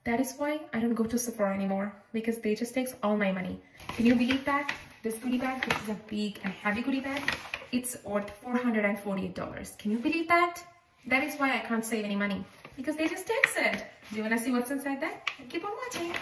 That is why I don't go to Sephora anymore, because they just takes all my money. Can you believe that? This goodie bag, this is a big and heavy goodie bag. It's worth $448. Can you believe that? That is why I can't save any money, because they just takes it. Do you want to see what's inside that? Keep on watching.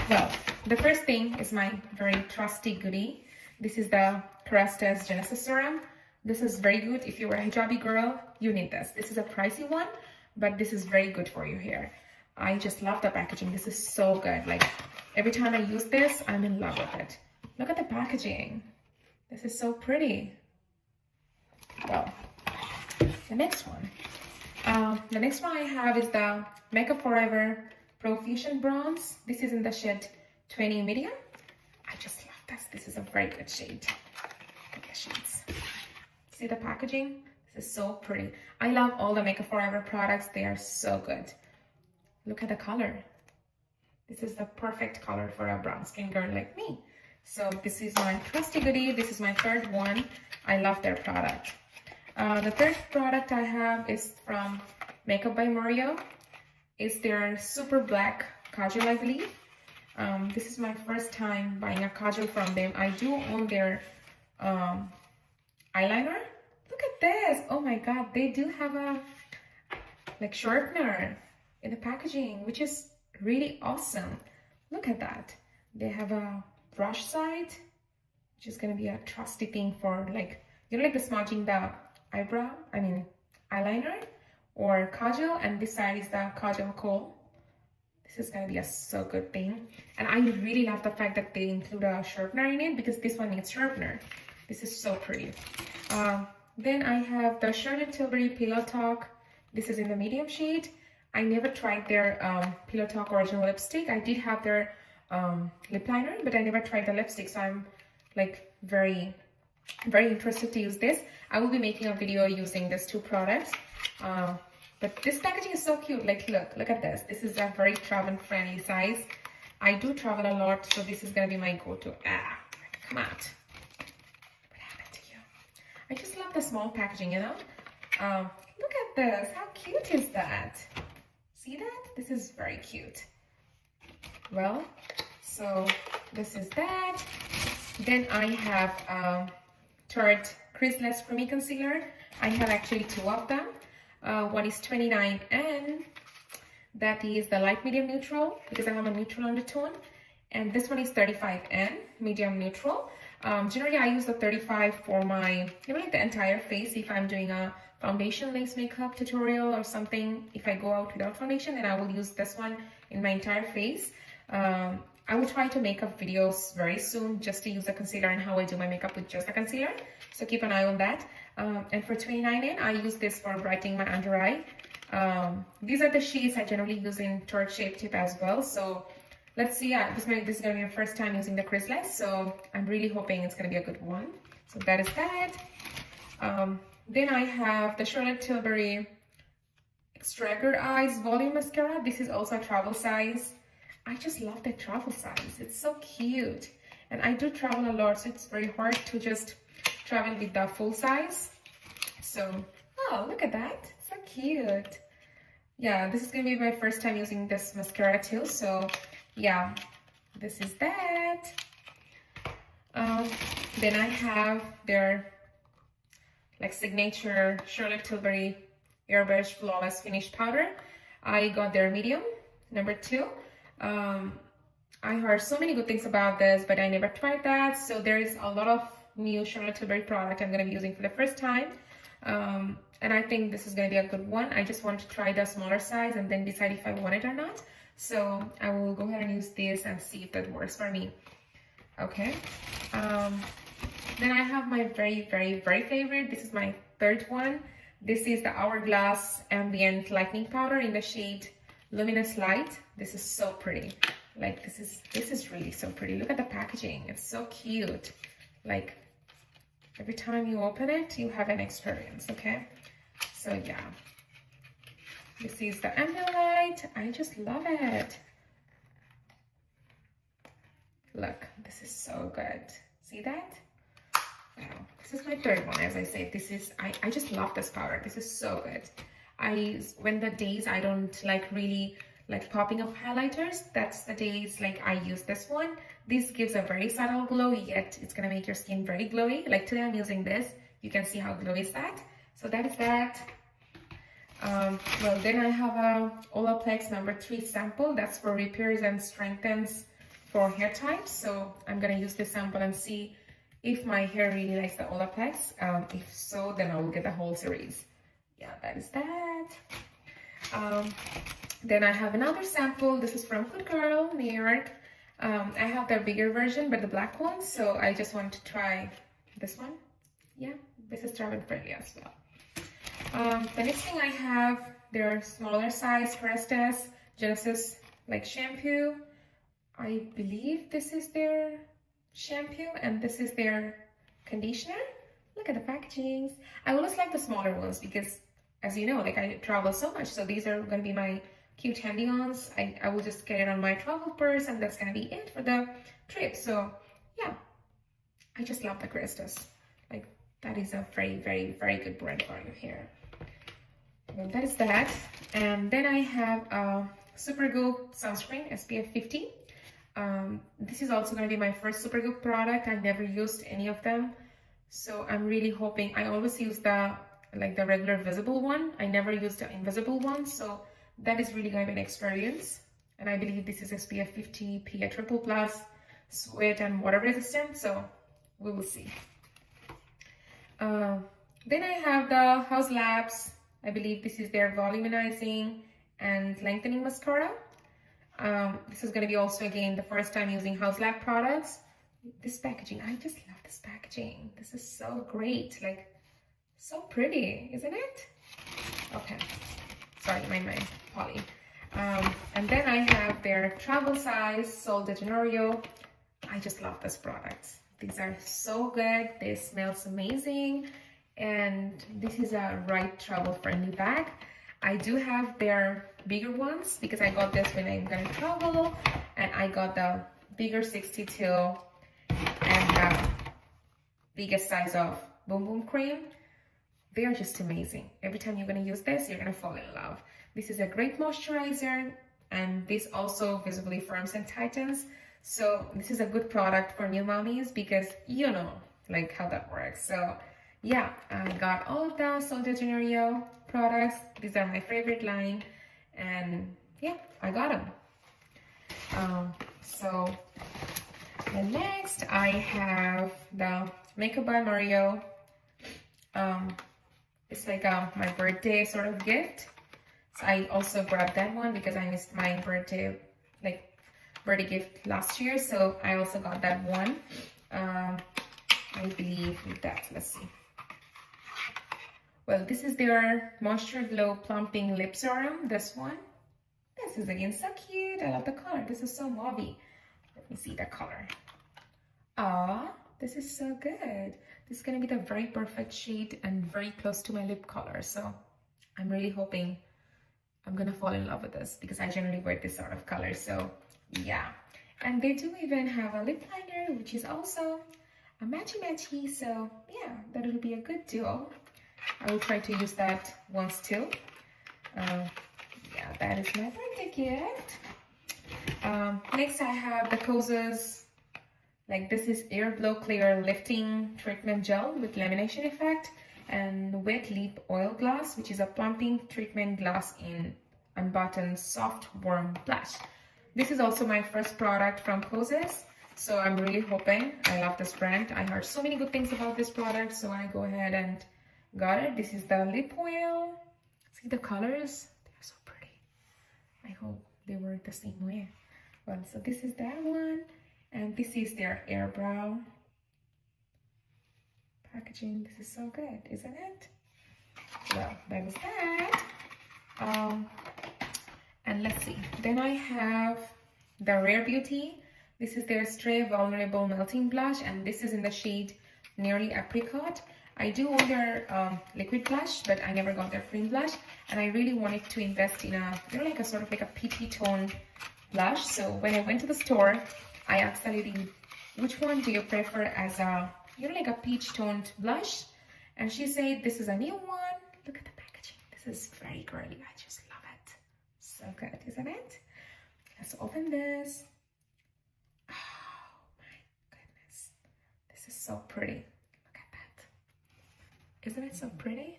Well, the first thing is my very trusty goodie. This is the Kerastase Genesis Serum. This is very good. If you're a hijabi girl, you need this. This is a pricey one, but this is very good for your hair. I just love the packaging. This is so good. Like, every time I use this, I'm in love with it. Look at the packaging. This is so pretty. Well, the next one. I have is the Makeup Forever Pro Fusion Bronze. This is in the shade 20 medium. I just love this. This is a very good shade. Look at the shades. See the packaging? This is so pretty. I love all the Makeup Forever products. They are so good. Look at the color. This is the perfect color for a brown skin girl like me. So this is my trusty goodie. This is my third one. I love their product. The third product I have is from Makeup by Mario. It's their Super Black Kajal, I believe. This is my first time buying a kajal from them. I do own their eyeliner. Look at this. Oh my god, they do have a like sharpener in the packaging, which is really awesome. Look at that. They have a brush side, which is going to be a trusty thing for, like, you know, like the smudging the eyeliner or kajal, and this side is the kajal kohl. This is going to be a so good thing. And I really love the fact that they include a sharpener in it, because this one needs sharpener. This is so pretty. Then I have the Charlotte Tilbury Pillow Talk. This is in the medium shade. I never tried their Pillow Talk original lipstick. I did have their lip liner, but I never tried the lipstick, so I'm like very interested to use this. I will be making a video using these two products. But this packaging is so cute. Like, look at this. This is a very travel friendly size. I do travel a lot, so this is gonna be my go-to. Come out. What happened to you? I just love the small packaging, you know? Look at this. How cute is that? See that? This is very cute. Well, so this is that. Then I have Tarte Creaseless Creamy Concealer. I have actually two of them. One is 29N. That is the light medium neutral, because I have a neutral undertone. And this one is 35N, medium neutral. Generally, I use the 35 for my, like the entire face. If I'm doing a foundation lace makeup tutorial or something, if I go out without foundation, then I will use this one in my entire face. I will try to make up videos very soon just to use the concealer and how I do my makeup with just the concealer. So keep an eye on that. And for 29N, I use this for brightening my under eye. These are the shades I generally use in Tarte Shape Tape as well. So let's see. This is going to be my first time using the Creaseless, so I'm really hoping it's going to be a good one. So that is that. Then I have the Charlotte Tilbury Extractor Eyes Volume Mascara. This is also a travel size. I just love the travel size. It's so cute. And I do travel a lot, so it's very hard to just travel with the full size. So, oh, look at that. So cute. Yeah, this is going to be my first time using this mascara too. So, yeah, this is that. Then I have their like signature Charlotte Tilbury Airbrush Flawless Finish Powder. I got their medium, number 2. I heard so many good things about this, but I never tried that. So there is a lot of new Charlotte Tilbury product I'm going to be using for the first time. And I think this is going to be a good one. I just want to try the smaller size and then decide if I want it or not. So I will go ahead and use this and see if that works for me. Okay. Then I have my very favorite. This is my third one. This is the Hourglass Ambient Lightening Powder in the shade Luminous Light. This is so pretty. Like, this is really so pretty. Look at the packaging. It's so cute. Like, every time you open it, you have an experience, okay? So yeah. This is the ambient light. I just love it. Look, this is so good. See that? Wow. This is my third one, as I said. I just love this powder. This is so good. When the days I don't like popping of highlighters, that's the days like I use this one. This gives a very subtle glow, yet it's gonna make your skin very glowy. Like today I'm using this. You can see how glowy is that. So that is that. Well, then I have a Olaplex number 3 sample. That's for repairs and strengthens for hair types. So I'm gonna use this sample and see if my hair really likes the Olaplex. If so, then I will get the whole series. Yeah, that is that. Then I have another sample. This is from Good Girl, New York. I have their bigger version, but the black one. So I just want to try this one. Yeah, this is travel friendly as well. The next thing I have their smaller size Restes Genesis like shampoo. I believe this is their shampoo and this is their conditioner. Look at the packagings. I always like the smaller ones because, as you know, like I travel so much, so these are going to be my cute handy-ons. I will just get it on my travel purse and that's going to be it for the trip. So yeah, I just love the Restes. Like that is a very, very, very good brand for your hair. Well, that is that. And then I have a Supergoop sunscreen, SPF 50. This is also going to be my first Supergoop product. I never used any of them. So I'm really hoping, I always use the regular visible one. I never used the invisible one. So that is really going to be an experience. And I believe this is SPF 50 PA triple plus, sweat and water resistant. So we will see. Then I have the House Labs. I believe this is their volumizing and lengthening mascara. This is going to be also again the first time using House Lab products. This packaging, I just love this packaging. This is so great, like so pretty, isn't it? Okay, sorry, my poly. And then I have their travel size Sol de Janeiro. I just love this product. These are so good. They smell amazing. And this is a right travel friendly bag. I do have their bigger ones because I got this when I'm gonna travel, and I got the bigger 62 and the biggest size of Boom Boom Cream. They are just amazing. Every time you're gonna use this, you're gonna fall in love. This is a great moisturizer, and this also visibly firms and tightens. So this is a good product for new mommies because you know like how that works. So yeah, I got all of the Sol de Janeiro products. These are my favorite line, and yeah, I got them. So the next I have the Makeup by Mario. It's like my birthday sort of gift. So I also grabbed that one because I missed my birthday gift last year. So I also got that one. I believe that. Let's see. Well, this is their Moisture Glow Plumping Lip Serum. This one. This is again so cute. I love the color. This is so mauvey. Let me see the color. Ah, this is so good. This is going to be the very perfect shade and very close to my lip color. So I'm really hoping I'm going to fall in love with this because I generally wear this sort of color. So yeah. And they do even have a lip liner, which is also a matchy-matchy. So yeah, that will be a good duo. I will try to use that once too. Yeah, that is my birthday gift. Next I have the Kosas. Like this is Air Blow Clear Lifting Treatment Gel with lamination effect, and Wet Lip Oil Gloss, which is a plumping treatment gloss in unbuttoned soft warm blush. This is also my first product from Kosas. So I'm really hoping. I love this brand. I heard so many good things about this product, so I go ahead and got it. This is the lip oil. See the colors? They're so pretty. I hope they work the same way. Well, so this is that one. And this is their Air Brow packaging. This is so good, isn't it? Well, that is that. And let's see. Then I have the Rare Beauty. This is their Stray Vulnerable Melting Blush, and this is in the shade Nearly Apricot. I do own their liquid blush, but I never got their cream blush, and I really wanted to invest in a, you know, like a sort of like a peachy tone blush. So when I went to the store, I asked the lady, which one do you prefer as a, you know, like a peach toned blush? And she said, this is a new one. Look at the packaging. This is very girly. I just love it. So good, isn't it? let's open this. Oh my goodness, this is so pretty. Look at that. Isn't it so pretty?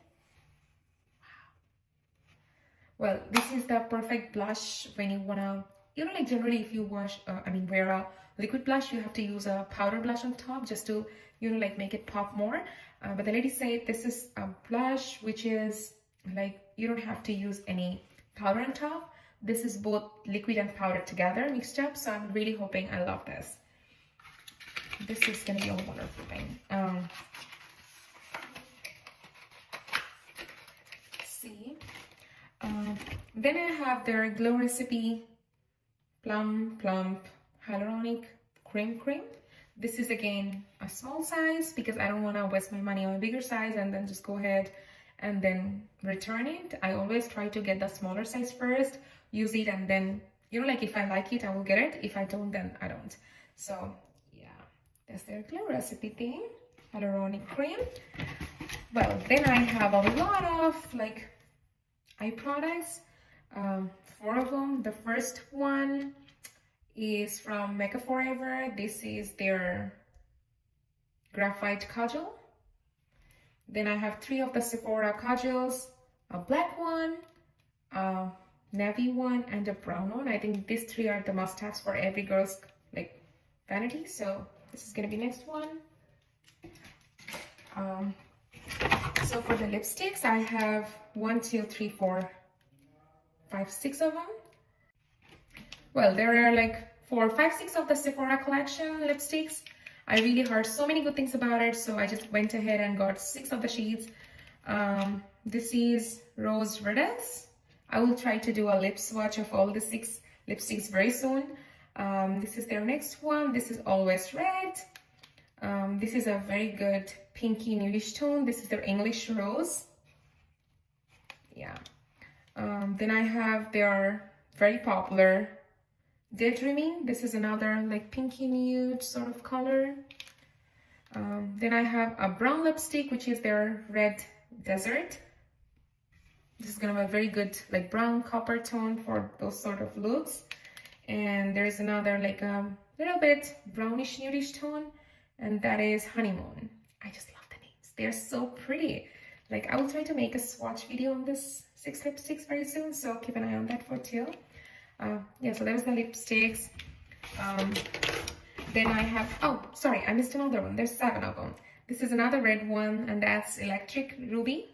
Well, this is the perfect blush when you wanna, you know, like generally if you wear a liquid blush, you have to use a powder blush on top just to, you know, like make it pop more. But the lady said this is a blush which is like, you don't have to use any powder on top. This is both liquid and powder together mixed up. So I'm really hoping I love this. This is gonna be a wonderful thing. Let's see. Then I have their Glow Recipe Plum Plump Hyaluronic Cream. This is again a small size because I don't want to waste my money on a bigger size and then just go ahead and then return it. I always try to get the smaller size first, use it, and then, you know, like if I like it, I will get it. If I don't, then I don't. So yeah, that's their Glow Recipe thing, Hyaluronic Cream. Well, then I have a lot of like eye products, 4 of them. The first one is from Makeup Forever. This is their graphite kajal. Then I have 3 of the Sephora kajals, a black one, a navy one, and a brown one. I think these 3 are the must-haves for every girl's like vanity. So this is gonna be next one. So for the lipsticks, I have 1, 2, 3, 4, 5, 6 of them. Well, there are like 4, 5, 6 of the Sephora collection lipsticks. I really heard so many good things about it, so I just went ahead and got 6 of the shades. This is Rose Redux. I will try to do a lip swatch of all the 6 lipsticks very soon. This is their next one. This is Always Red. This is a very good pinky nudish tone. This is their English Rose. Yeah. Then I have their very popular Daydreaming. This is another like pinky nude sort of color. Then I have a brown lipstick, which is their Red Desert. This is gonna be a very good like brown copper tone for those sort of looks. And there's another like a little bit brownish nudish tone, and that is Honeymoon. I just love the names. They're so pretty. Like I will try to make a swatch video on this 6 lipsticks very soon, so keep an eye on that for too. Yeah, so there's the lipsticks. Then I have, oh, sorry, I missed another one. There's 7 of them. This is another red one, and that's Electric Ruby.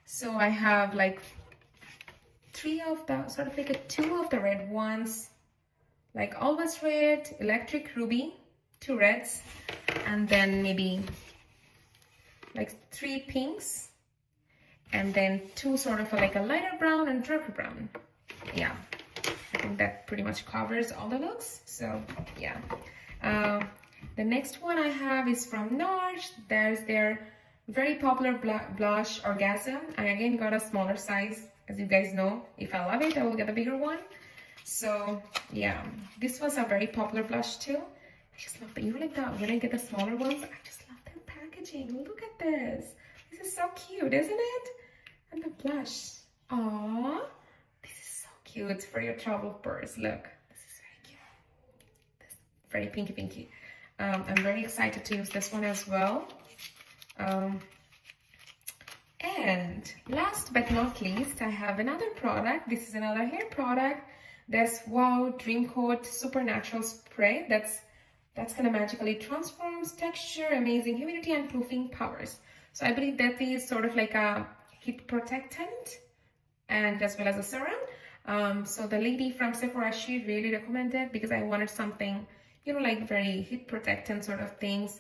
So I have like 3 of the, sort of like a 2 of the red ones, like Always Red, Electric Ruby, 2 reds, and then maybe like 3 pinks, and then 2 sort of like a lighter brown and darker brown. Yeah, I think that pretty much covers all the looks. So yeah, the next one I have is from NARS. There's their very popular blush Orgasm. I again got a smaller size, as you guys know. If I love it, I will get a bigger one. So yeah, this was a very popular blush too. I just love that. You know, like that when I get the smaller ones, I just love their packaging. Look at this. This is so cute, isn't it? And the blush. Aww. This is so cute for your travel purse. Look, this is very cute. This is very pinky. I'm very excited to use this one as well. And last but not least, I have another product. This is another hair product. That's Wow Dream Coat Supernatural Spray. That's gonna magically transforms texture, amazing humidity, and proofing powers. So I believe that is sort of like a heat protectant and as well as a serum. So the lady from Sephora, she really recommended, because I wanted something, you know, like very heat protectant sort of things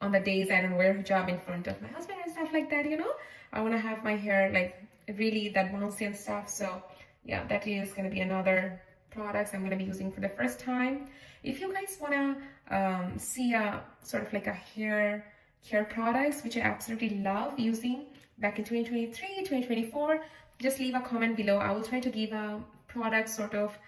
on the days I don't wear hijab in front of my husband and stuff like that, you know. I want to have my hair like really that bouncy and stuff. So yeah, that is going to be another product I'm going to be using for the first time. If you guys want to see a sort of like a hair care products, which I absolutely love using back in 2023, 2024, just leave a comment below. I will try to give a product sort of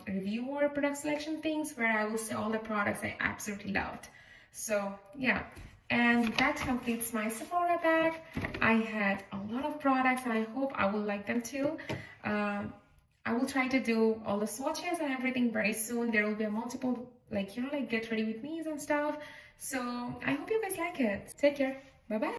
review or product selection things where I will say all the products I absolutely loved. So yeah, and that completes my Sephora bag. I had a lot of products and I hope I will like them too. I will try to do all the swatches and everything very soon. There will be a multiple, like, you know, like get ready with me's and stuff. So I hope you guys like it. Take care. Bye bye.